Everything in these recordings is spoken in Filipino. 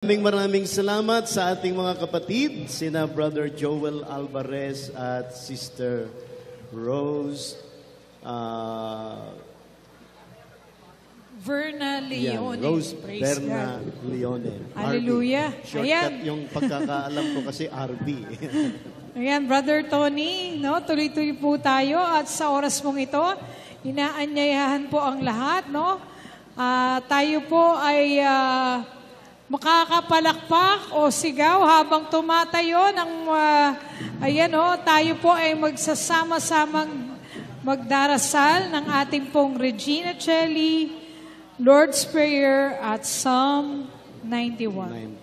Maraming salamat sa ating mga kapatid, sina Brother Joel Alvarez at Sister Rose Verna Leone. Rose Praise Verna God. Leone. Hallelujah. Shortcut Ayan. yung pagkakaalam ko kasi RB. Ayan, Brother Tony, no? Tuloy-tuloy po tayo at sa oras mong ito, inaanyayahan po ang lahat, no? Tayo po ay makakapalakpak o sigaw habang tumatayo ng, tayo po ay magsasama-samang magdarasal ng ating pong Regina Celli, Lord's Prayer at Psalm 91.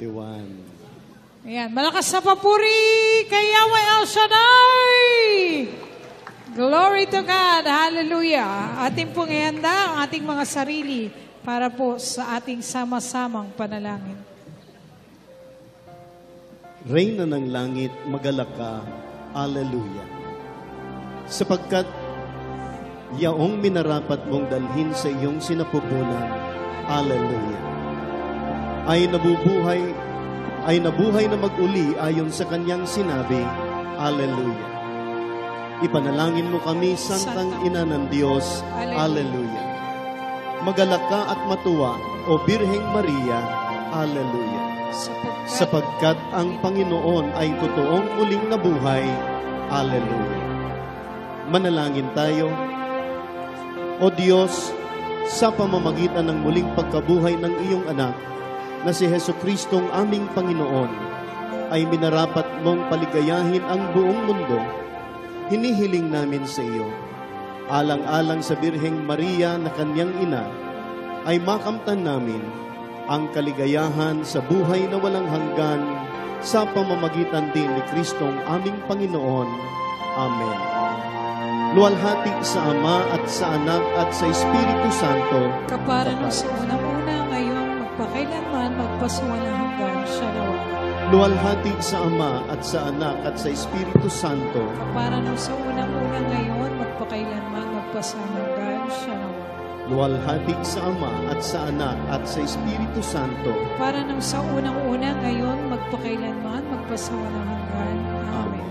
Ayan, malakas na papuri kay Yahweh El Shaddai! Glory to God! Hallelujah! Ating pong ihanda ang ating mga sarili para po sa ating sama-samang panalangin. Reyna ng langit, magalak ka. Alleluia. Sapagkat yaong minarapat mong dalhin sa iyong sinapupunan. Alleluia. Ay nabuhay na mag-uli ayon sa kanyang sinabi. Alleluia. Ipanalangin mo kami, Santang Ina ng Diyos. Alleluia. Magalak ka at matuwa, O Birheng Maria. Alleluia. Sapagkat ang Panginoon ay totoong muling nabuhay. Alleluia. Manalangin tayo. O Diyos, sa pamamagitan ng muling pagkabuhay ng iyong anak, na si Jesukristong aming Panginoon, ay minarapat mong paligayahin ang buong mundo, hinihiling namin sa iyo, alang-alang sa Birheng Maria na kanyang ina, ay makamtan namin ang kaligayahan sa buhay na walang hanggan sa pamamagitan din ni Kristong aming Panginoon. Amen. Luwalhati sa Ama at sa Anak at sa Espiritu Santo, Kapara nung sa unang-una, ngayon, magpakailanman, magpaswalang hanggan, siya nawa. luwalhati sa Ama at sa Anak at sa Espiritu Santo, Kapara nung sa unang-una, ngayon, magpakailanman, magpaswalang hanggan, siya nawa. luwalhati sa Ama at sa Anak at sa Espiritu Santo. Para nung sa unang-una, ngayon, magpakailanman, magpasawalang hanggan. Amen.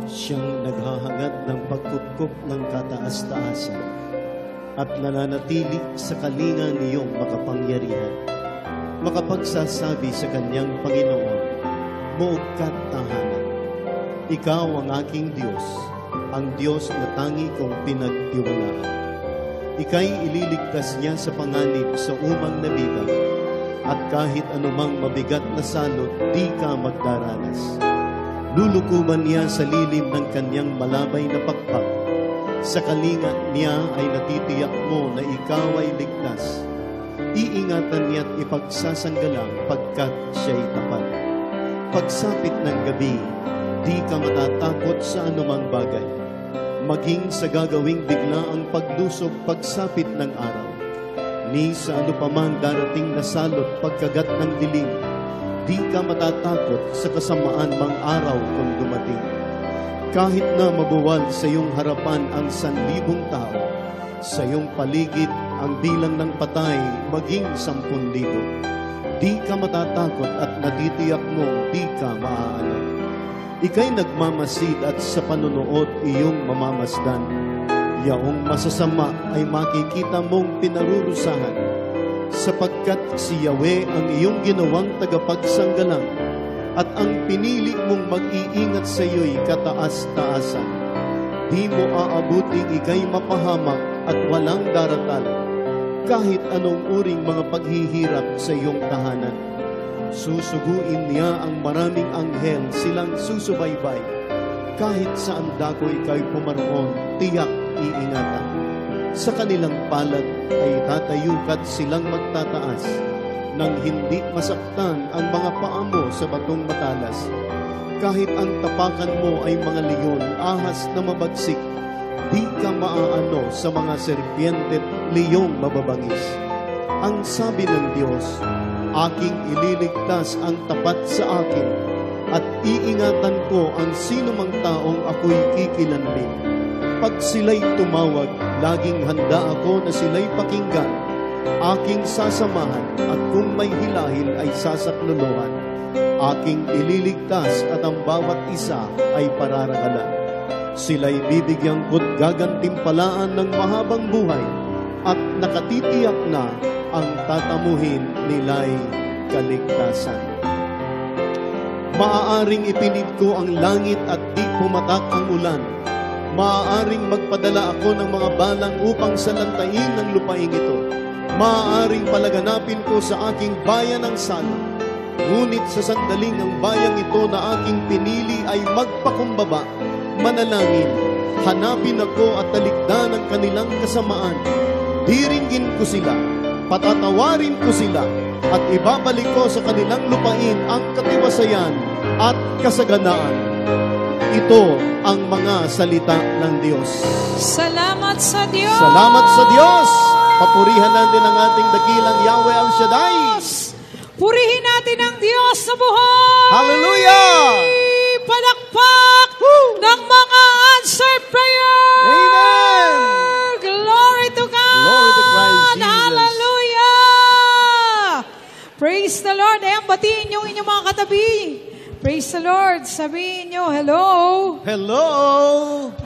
Siyang naghahangad ng pagkupkup ng kataas-taasan at nananatili sa kalinga niyong makapangyarihan. Makapagsasabi sa kanyang Panginoon, buog ka't tahanan. Ikaw ang aking Diyos, ang Diyos na tangi kong pinagtiwalaan. Ika'y ililigtas niya sa panganib sa umang na bigang, at kahit anumang mabigat na salot, di ka magdaranas. Lulukuban niya sa lilim ng kanyang malabay na pakpak. Sa kalinga niya ay natitiyak mo na ikaw ay ligtas. Iingatan niya't ipagsasanggalang pagkat siya'y tapat. Pagsapit ng gabi, di ka matatakot sa anumang bagay. Maging sa gagawing biglaang paglusog pagsapit ng araw. Ni sa anupamang darating na salot pagkagat ng dilim, di ka matatakot sa kasamaan mang araw kung dumating. Kahit na mabuwal sa iyong harapan ang 1,000 tao, sa iyong paligid ang bilang ng patay maging 10,000. Di ka matatakot at natitiyak mong di ka maaanak. Ika'y nagmamasid at sa panunood iyong mamamasdan. Yaong masasama ay makikita mong pinarurusahan, sapagkat si Yahweh ang iyong ginawang tagapagsanggalang at ang pinili mong mag-iingat sa iyo'y kataas-taasan. Di mo aabuting ika'y mapahamak at walang daratal, kahit anong uring mga paghihirap sa iyong tahanan. Susuguin niya ang maraming anghel, silang susubaybay. Kahit saan dako ika'y pumaroon, tiyak iingatan. Sa kanilang palad ay tatayukat silang magtataas, nang hindi masaktan ang mga paa mo sa batong matalas. Kahit ang tapakan mo ay mga leon, ahas na mabagsik, di ka maaano sa mga serpiente, leyong mababangis. Ang sabi ng Diyos, aking ililigtas ang tapat sa akin, at iingatan ko ang sinumang taong ako'y kikilanlin. Pag sila'y tumawag, laging handa ako na sila'y pakinggan. Aking sasamahan, at kung may hilahil ay sasaklolohan. Aking ililigtas at ang bawat isa ay pararangalan. Sila'y bibigyang ko't gagantimpalaan ng mahabang buhay, at nakatitiyak na ang tatamuhin nila'y kaligtasan. Maaaring ipinid ko ang langit at di pumatak ang ulan. Maaaring magpadala ako ng mga balang upang salantain ng lupaing ito. Maaaring palaganapin ko sa aking bayan ang sala. Ngunit sa sandaling ang bayang ito na aking pinili ay magpakumbaba, manalangin, hanapin ako at talikdan ang kanilang kasamaan. Diringgin ko sila, patatawarin ko sila, at ibabalik ko sa kanilang lupain ang katiwasayan at kasaganaan. Ito ang mga salita ng Diyos. Salamat sa Diyos! Salamat sa Diyos! Papurihan natin ang ating dakilang Yahweh El Shaddai. Purihin natin ang Diyos sa buhay! Hallelujah! Palakpak ng mga answered prayer! Amen! Glory to God! Glory to Christ Jesus! Hallelujah! Praise the Lord! Ayan, batiin yung inyong mga katabi. Praise the Lord! Sabihin nyo, hello! Hello!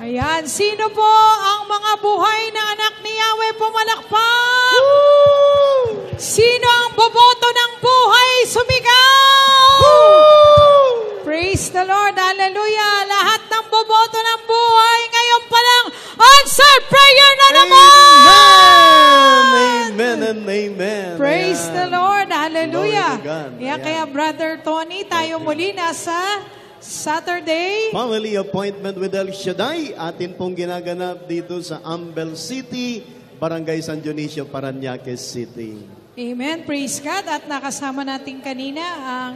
Ayan, sino po ang mga buhay na anak ni Yahweh pumalakpak? Woo! Sino ang boboto ng buhay sumigaw? Woo! Praise the Lord! Hallelujah! Lahat ng boboto ng buhay ngayon pa lang answered prayer na naman! Amen and amen. Praise the Lord! Hallelujah! Glory to God. Kaya, Ayan. kaya Brother Tony, tayo muli nasa Saturday. Family appointment with El Shaddai, atin pong ginaganap dito sa Ambel City, Barangay San Dionisio, Parañaque City. Amen. Praise God. At nakasama natin kanina ang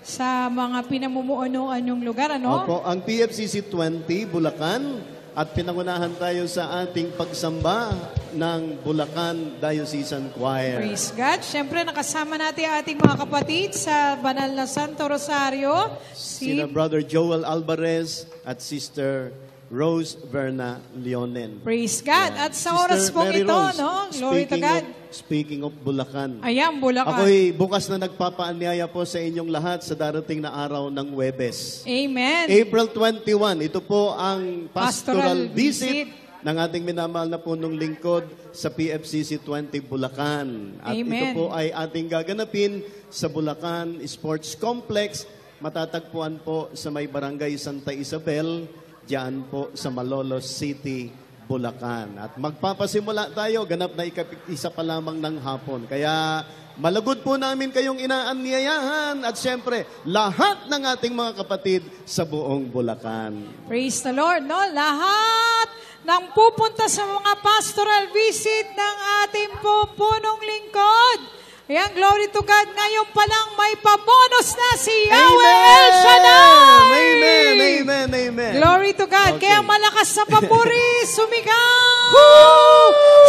sa mga pinamumuunuan yung lugar, ano? Opo, ang PFCC 20, Bulacan, at pinangunahan tayo sa ating pagsamba ng Bulacan Diocesan Choir. Praise God. Siyempre, nakasama natin ang ating mga kapatid sa Banal na Santo Rosario. Sina Brother Joel Alvarez at Sister Rose Verna Leonen. Praise God. Yeah. At sa oras Sister pong Mary ito, Rose, no? Glory to God. Speaking of Bulacan. Ayan, Bulacan. Ako'y bukas na nagpapaanyaya po sa inyong lahat sa darating na araw ng Huwebes. Amen. April 21, ito po ang pastoral Pastoral visit visit ng ating minamahal na punong lingkod sa PFCC 20 Bulacan. At Amen. ito po ay ating gaganapin sa Bulacan Sports Complex. Matatagpuan po sa may barangay Santa Isabel, diyan po sa Malolos City, Bulacan. At magpapasimula tayo, ganap na isa pa lamang ng hapon. Kaya malagod po namin kayong inaanyayahan at siyempre lahat ng ating mga kapatid sa buong Bulacan. Praise the Lord, no? Lahat ng pupunta sa mga pastoral visit ng ating po punong lingkod. Ayan, glory to God. Ngayon pa lang may pabonus na si Yahweh El Shaddai. Amen, amen, amen. Glory to God. Okay. Kaya malakas sa papuri, sumigaw.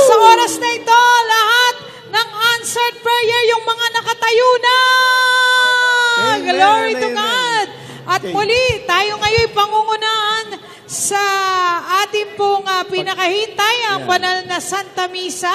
Sa oras na ito, lahat ng answered prayer, yung mga nakatayo na. Amen, Glory to amen. God. At Okay. muli, tayo ngayon pangungunahan sa ating pong pinakahintay, ang Yeah. banal na Santa Misa.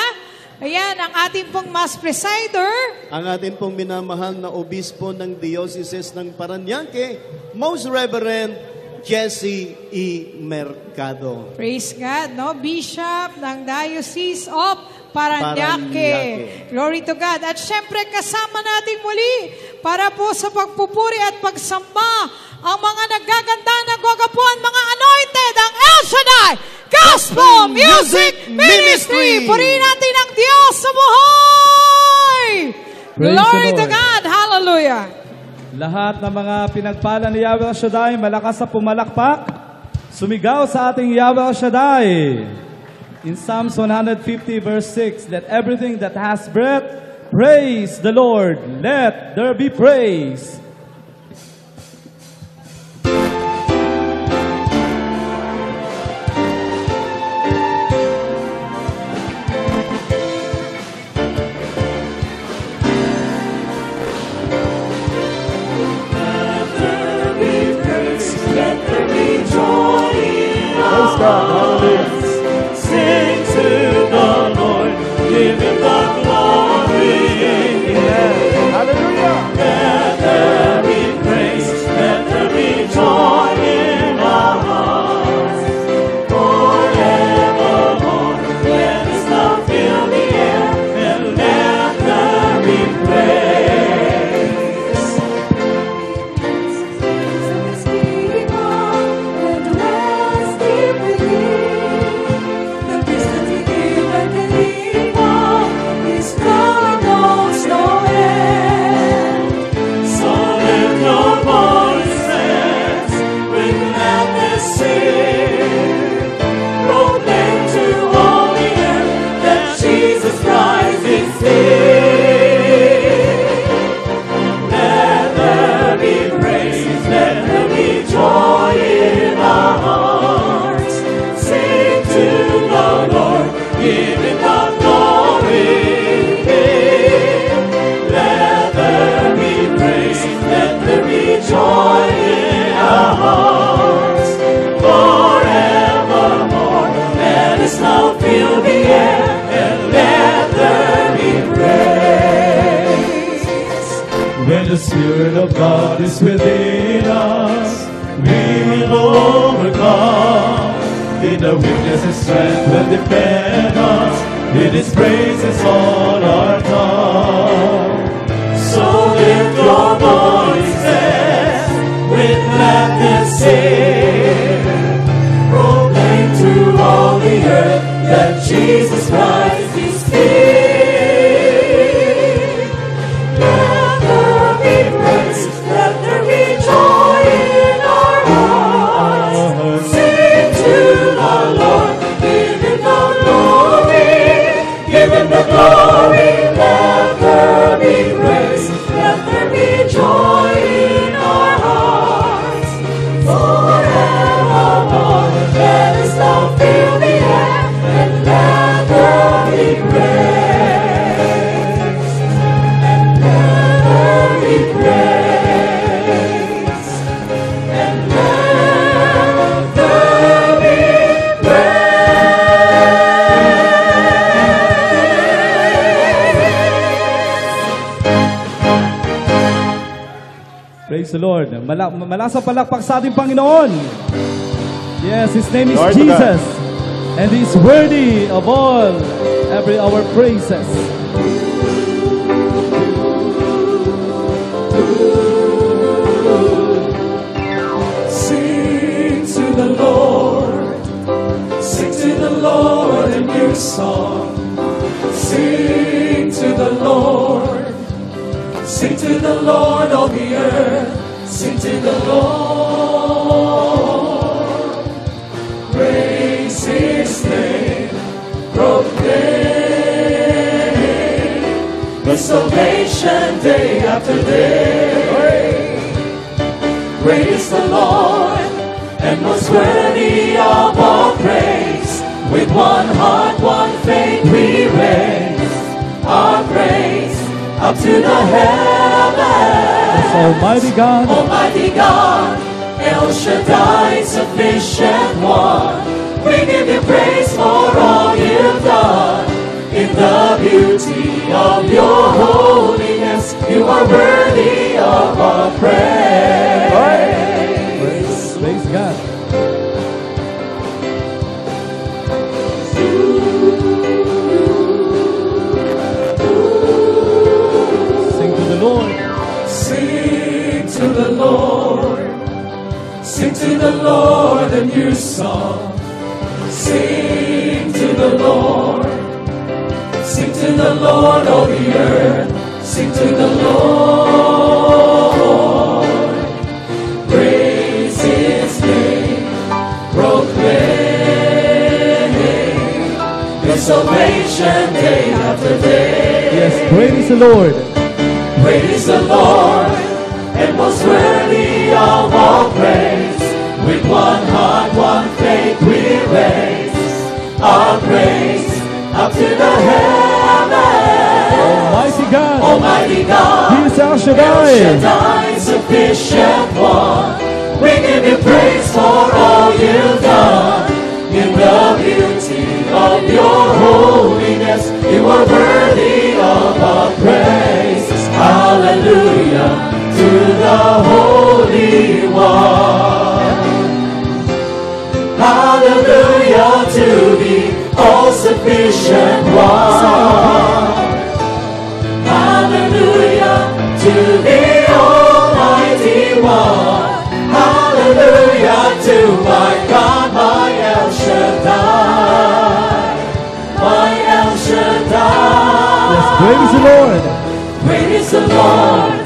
Ayan, ang ating pong Mass Presider. Ang atin pong minamahal na obispo ng Diocese ng Parañaque, Most Reverend Jesse E. Mercado. Praise God, no? Bishop ng Diocese of Parañaque. Parañaque. Glory to God. At syempre, kasama natin muli para po sa pagpupuri at pagsamba ang mga naggaganda, nagwagapuan, mga anointed, ang El Shaddai Gospel Music Ministry. Purihin natin ang Diyos sa buhay. Praise Glory the to Lord. God. Hallelujah. Lahat ng mga pinagpala ni Yahweh El Shaddai, malakas sa pumalakpak, sumigaw sa ating Yahweh El Shaddai. In Psalms 150 verse 6, let everything that has breath praise the Lord. Let there be praise. Praise God. Hallelujah. Sing to the Lord, give Him the glory. Hallelujah. Let there be praise, let there be joy in our hearts. Forevermore, let His love fill the air, and let there be praise. So lift your voices with gladness sing. Proclaim to all the earth that Jesus Christ is King. Let there be praise, let there be joy in our hearts. Sing to the Lord, give Him the glory. Let there be praise, let there be joy in our hearts. Forevermore, let His love fill the air, and let there be praise. When the Spirit of God is within us, We will overcome. in the weakness and strength will defend us. In His praises all our tongue. So lift your voices with gladness sing. Proclaim to all the earth that Jesus Christ is King. Let there be praise, let there be joy in our hearts. Sing to the Lord, give Him the glory, give Him the glory. Let Praise the Lord. Malakas ang palakpak sa ating Panginoon. Yes, His name is Lord to Jesus. And He's worthy of all, our praises. Sing to the Lord. Sing to the Lord a new song. Sing to the Lord. Sing to the Lord, all the earth. Sing to the Lord. Praise His name. Proclaim the salvation day after day. Great is the Lord, and most worthy of all praise. With one heart, one faith, we raise our praise up to the heavens. Almighty God, Almighty God, El Shaddai, sufficient one. We give you praise for all you've done. In the beauty of your holiness, you are worthy of our praise. praise God. Sing to the Lord. Sing to the Lord. Sing to the Lord a new song. Sing to the Lord. Sing to the Lord, all the earth. Sing to the Lord. Praise His name. Proclaim His salvation day after day. Yes, praise the Lord. Great is the Lord, and most worthy of all praise. With one heart, one faith, we raise our praise up to the heavens. Almighty God, Almighty God, He is El El Shaddai. Shaddai, sufficient one. We give you praise for all you've done. In the beauty of your holiness, you are worthy of our praise. Hallelujah to the Holy One. Hallelujah to the all-sufficient One. Hallelujah to the Almighty One. Hallelujah to my God, my El Shaddai. My El Shaddai. Yes, praise the Lord. Great is the Lord,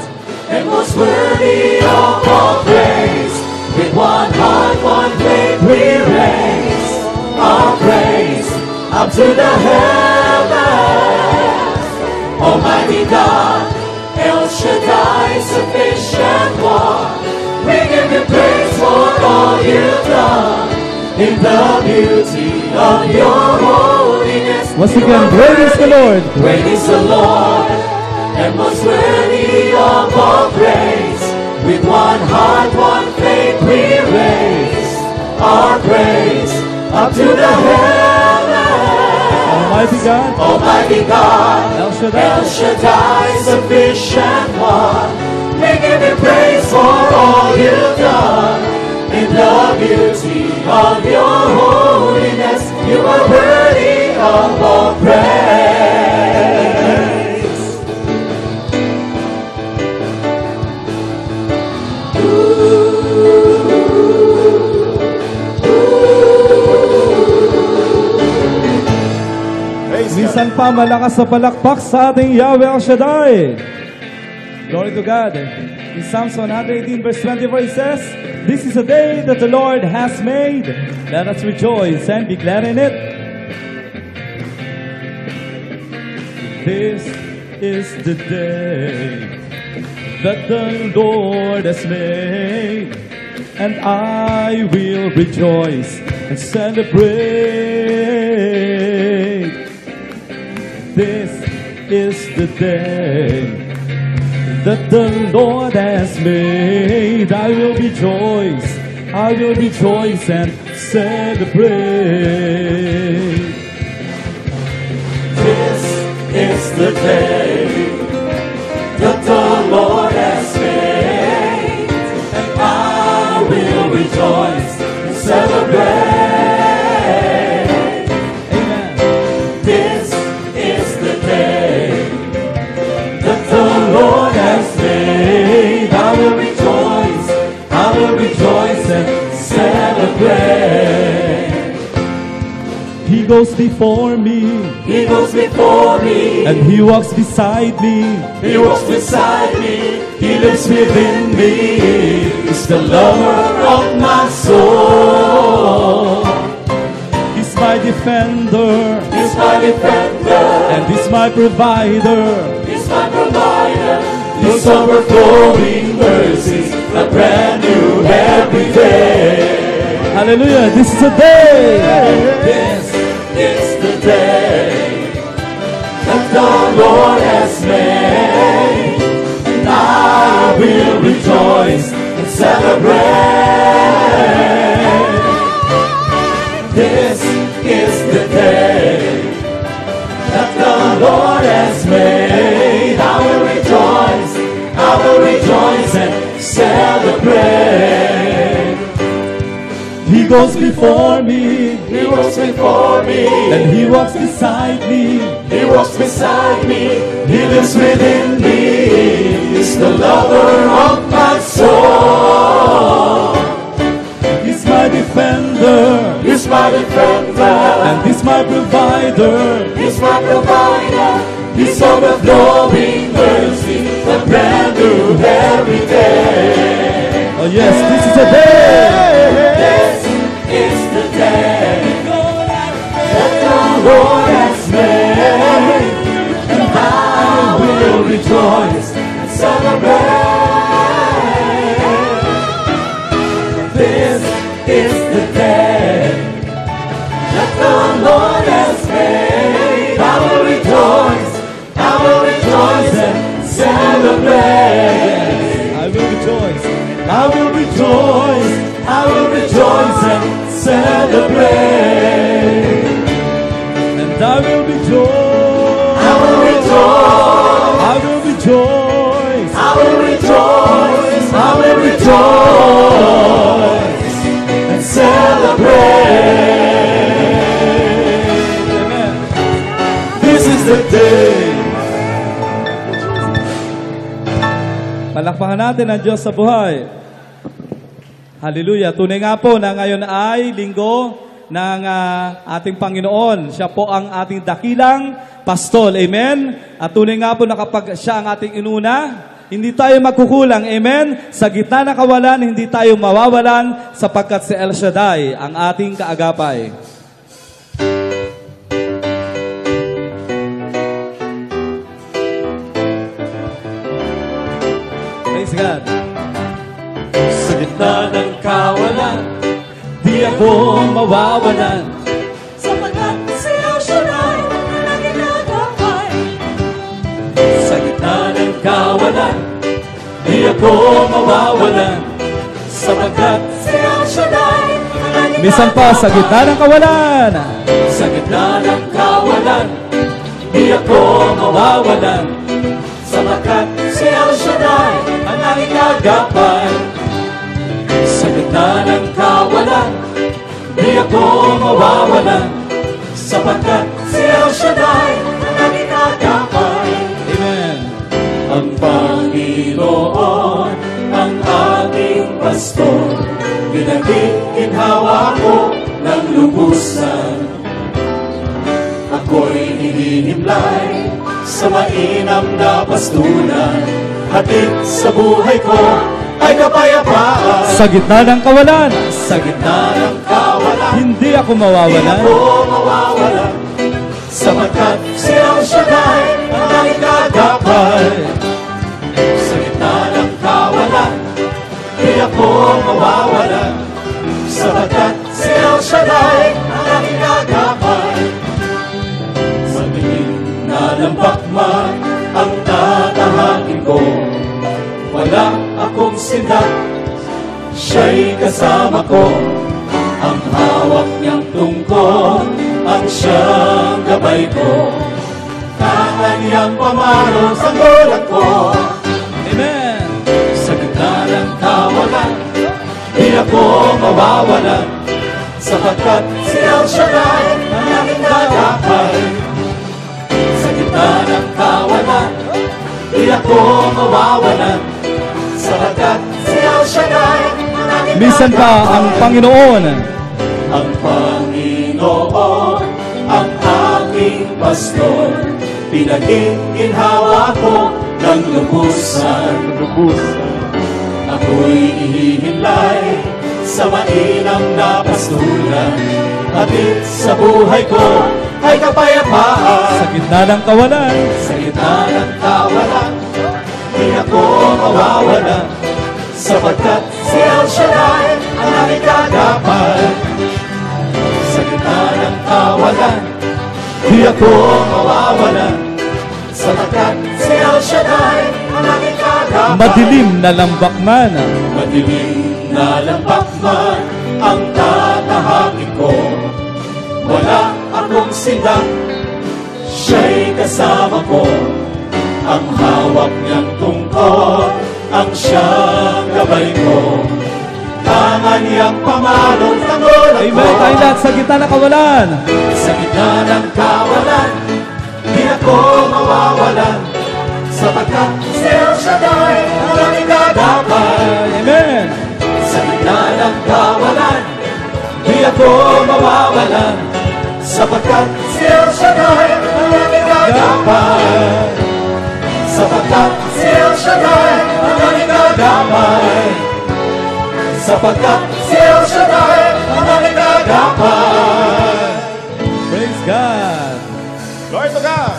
and most worthy of all praise. With one heart, one faith, we raise our praise up to the heavens. Almighty God, El Shaddai, sufficient one. We give you praise for all you've done. In the beauty of your holiness. Once again, great is the Lord. Great is the Lord, and most worthy of all praise. With one heart, one faith, we raise our praise up to the heavens. Almighty God, Almighty God, El Shaddai. El Shaddai, sufficient one. We give you praise for all you've done. In the beauty of your holiness, you are worthy of all praise. minsan pa malakas sa palakpak sa ating Yahweh El Shaddai. Glory to God. In Psalms 118 verse 24 it says, "This is a day that the Lord has made. Let us rejoice and be glad in it." This is the day that the Lord has made, and I will rejoice and celebrate. This is the day that the Lord has made. I will rejoice and celebrate. This is the day that the Lord has made. goes before me, He goes before me, and He walks beside me. He walks beside me, He lives within me. He's the lover of my soul. He's my defender, He's my defender, and He's my provider. He's my provider. His overflowing mercies are brand new every day. Hallelujah, this is the day. This is the day that the Lord has made, and I will rejoice and celebrate. This is the day that the Lord has made. I will rejoice and celebrate. He goes before me, He walks before me, and He walks beside me. He walks beside me, He lives within me. He's the lover of my soul. He's my defender, He's my defender, and He's my provider. He's my provider. His overflowing mercy, the brand new every day. Oh yes, this is the day. This is the day that the Lord has made, and I will rejoice and celebrate. This is the day that the Lord has made. I will rejoice and celebrate. I will rejoice, I will rejoice, I will rejoice and celebrate. and I will rejoice. I will rejoice. I will rejoice. I will rejoice. I will rejoice and celebrate. Amen. This is the day. Palakpakan natin ang Diyos sa buhay. Hallelujah. Tunay nga po na ngayon ay linggo ng ating Panginoon. Siya po ang ating dakilang pastol. Amen? At tunay nga po na kapag siya ang ating inuna, hindi tayo magkukulang. Amen? Sa gitna ng kawalan, hindi tayo mawawalan sapagkat si El Shaddai ang ating kaagapay. Praise God. Sa gitna ng kawalan, Di ako mawawalan. sapagkat si El Shaddai ang aking kaagapay. Sa gitna ng kawalan, di ako mawawalan. Sapagkat si El Shaddai ang aking Minsan pa sa gitna ng kawalan. Sa gitna ng kawalan, di ako mawawalan. Sapagkat si El Shaddai ang aking kaagapay. Sa gitna ng kawalan, di ako mawawalan. Sapagkat si El Shaddai ang aking kaagapay. Amen. Ang Panginoon ang ating pastor, ginhawa ko ng lubusan. Ako'y hinihimlay sa mainam na pastulan. Hatid sa buhay ko ay kapayapaan. Sa gitna ng kawalan, Sa gitna ng kawalan, hindi ako di mawawalan. ako mawawalan. Sapagkat si El Shaddai ang aking kaagapay. Sa gitna ng kawalan, di ako mawawalan. Sapagkat si El Shaddai ang aking kaagapay. Sa dilim na lambak man ang tatahakin ko, wala akong sindak, siya'y kasama ko. Ang hawak niyang tungkol, ang siyang gabay ko. Kanyang pamalo sa gulat ko. Amen. Sa gitna ng kawalan, di ako mawawalan. Sapagkat si El Shaddai ang aking kaagapay. Sa gitna ng kawalan, di ako mawawalan. Sapagkat si El Shaddai ang aking Minsan pa ang kaagapay. Panginoon Ang Panginoon ang aking pastor. Pinag-iinhawa ko ng lubusan. Ako'y ihihimlay sa mainam na pastulan. Hatid sa buhay ko ay kapayapaan. Sa gitna ng kawalan, Sa gitna ng kawalan, di ako mawawalan. Sapagkat si El Shaddai ang aking kagapal. Sa gitna ng kawalan, di ako mawawalan. Sapagkat si El Shaddai ang aking kagapal. madilim na lambak man. Madilim na lambak man ang tatahakin ko. Wala akong sindak, siya'y kasama ko. Ang hawak niyang tungkod, ang siyang gabay ko. Tangan niyang pamalong tanggol ako. Amen. Tayo lahat sa gitna ng kawalan. Sa gitna ng kawalan, di ako mawawalan. Sapagkat si El Shaddai ang aking kagapal. Amen. Sa gitna ng kawalan, di ako mawawalan. Sapagkat si El Shaddai ang aking kagapal. Sapagkat si El Shaddai ang aking kagapal. Sapagkat si El Shaddai ang aking kagapal. Praise God. Glory to God.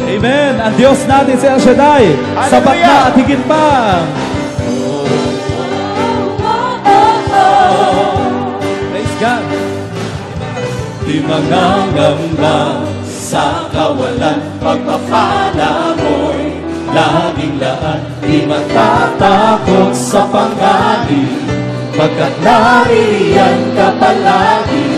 Amen. Ang Diyos natin si El Shaddai. Sapat na at higit pa. Praise God. Di mangangamba sa kawalan, pagpapala mo'y laging laan. Di matatakot sa panganib, pagkat naririyan ka palagi.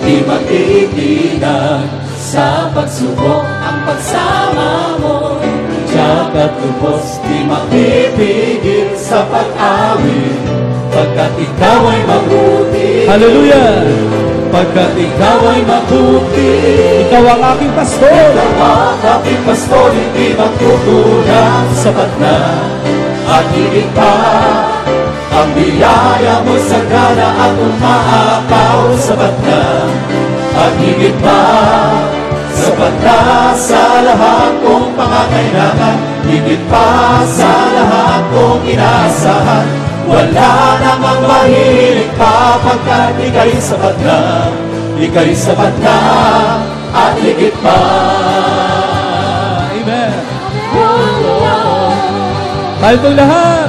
Di magtitinag sa pagsubok, ang pagsama mo'y tiyak at lubos. Di makipigil sa pag-awit, pagkat ikaw ay mabuti. Hallelujah. Pagkat ikaw ay mabuti. Ikaw ang aking pastor. Ikaw ang aking pastor, hindi magkukulang. Sapat na at higit pa ang biyaya mo sa gana at umaapaw. Sapat na at higit pa, sapat na sa lahat kong pangangailangan. Higit pa sa lahat kong inaasahan. Wala namang mahilig pa, pagkat ika'y sapat na. Ika'y sapat na at higit pa. Amen. Tayo pong lahat.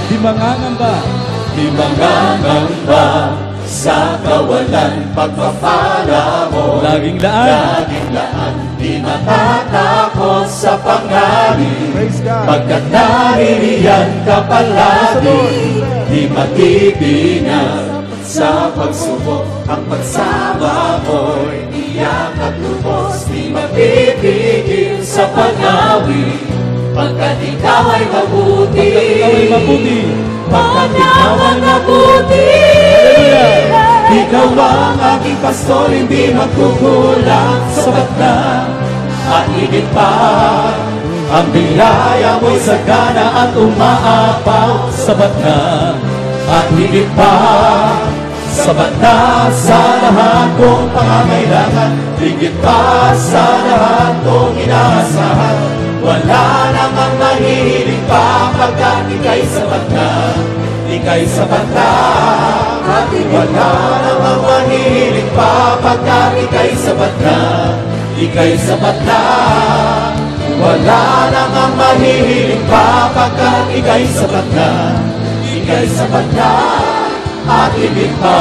Di mangangamba. Di mangangamba sa kawalan, pagpapala mo Laging laan. laging laan. Di matatakot sa panganib, Praise God. pagkat naririyan ka palagi. Di matibinag sa pagsubok, ang pagsama mo'y iyak at lubos. Di mapipigil sa pag-awit, pagkat ikaw ay mabuti. Ikaw ay mabuti. Pagkat ikaw ay mabuti. Hallelujah. Ikaw ang aking pastor, hindi magkukulang. Sapat na at higit pa ang biyaya mo'y sagana at umaapaw. Sapat na at higit pa, sapat na sa lahat kong pangangailangan. Higit pa sa lahat kong inaasahan. Wala namang mahihiling pa, pagkat ika'y sapat na. Ika'y sapat na. Wala namang mahihiling pa, pagkat ika'y sapat na. Ika'y sapat na. Wala namang mahihiling pa, pagkat ika'y sapat na. Ika'y sapat na at higit pa.